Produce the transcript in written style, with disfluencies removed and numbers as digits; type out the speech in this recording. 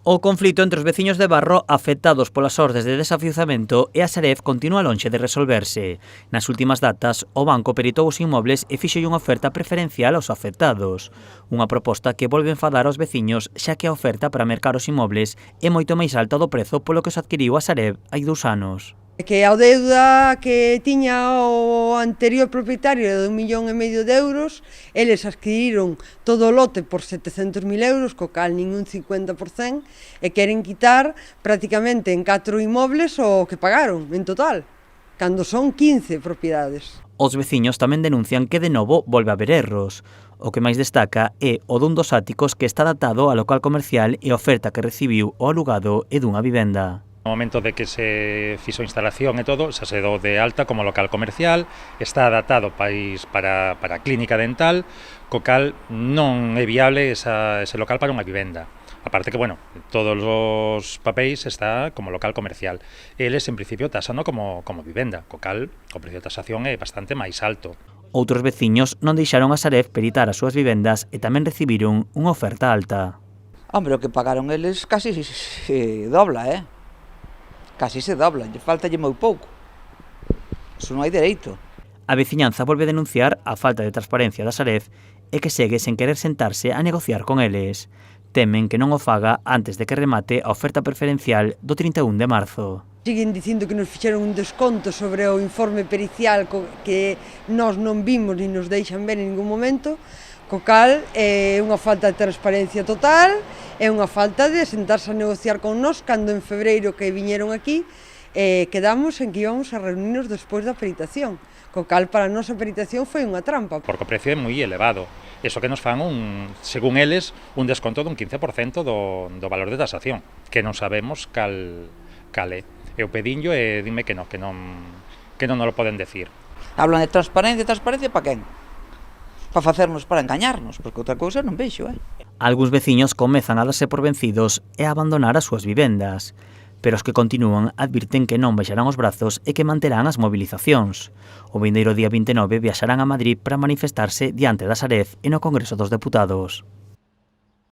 O conflito entre os veciños de Barro afectados polas ordes de desafiuzamento e a Sareb continúa lonxe de resolverse. Nas últimas datas, o banco peritou os inmobles e fixolle unha oferta preferencial aos afectados. Unha proposta que volve enfadar aos veciños, xa que a oferta para mercar os inmobles é moito máis alta do prezo polo que os adquiriu a Sareb hai 2 anos. Que a deuda que tiña o anterior propietario de 1,5 millón de euros, eles adquiriron todo o lote por 700.000 euros, co cal nin un 50%, e queren quitar prácticamente en 4 inmobles o que pagaron en total, cando son 15 propiedades. Os veciños tamén denuncian que de novo volve a haber erros. O que máis destaca é o dun dos áticos que está datado a local comercial e a oferta que recibiu o alugado é dunha vivenda. No momento de que se fixo a instalación e todo, xa se dou de alta como local comercial, está adaptado para a clínica dental, co cal non é viable ese local para unha vivenda. Aparte que, bueno, todos os papéis está como local comercial. Eles, en principio, tasano como vivenda, co cal o precio de tasación é bastante máis alto. Outros veciños non deixaron a Sareb peritar as súas vivendas e tamén recibiron unha oferta alta. Hombre, o que pagaron eles casi se dobla, Casi se dobla, faltalle moi pouco. Iso non hai dereito. A veciñanza volve a denunciar a falta de transparencia da Sareb e que segue sen querer sentarse a negociar con eles. Temen que non o faga antes de que remate a oferta preferencial do 31 de marzo. Siguen dicindo que nos fixeron un desconto sobre o informe pericial que nós non vimos ni nos deixan ver en ningún momento, co cal é unha falta de transparencia total, é unha falta de sentarse a negociar con nós cando en febreiro que viñeron aquí quedamos en que íbamos a reunirnos despois da peritación, co cal para nós a peritación foi unha trampa. Porque o precio é moi elevado, iso que nos fan según eles, un desconto dun 15% do valor de tasación, que non sabemos cal é. Eu pedinllo e dime que non nos lo poden decir. Hablan de transparencia para quen? Para facernos, para engañarnos, porque outra cousa non vexo, Algúns veciños comezan a darse por vencidos e a abandonar as súas vivendas, pero os que continúan advirten que non baixarán os brazos e que manterán as movilizacións. O vindeiro día 29 viaxarán a Madrid para manifestarse diante da Sareb e no Congreso dos Deputados.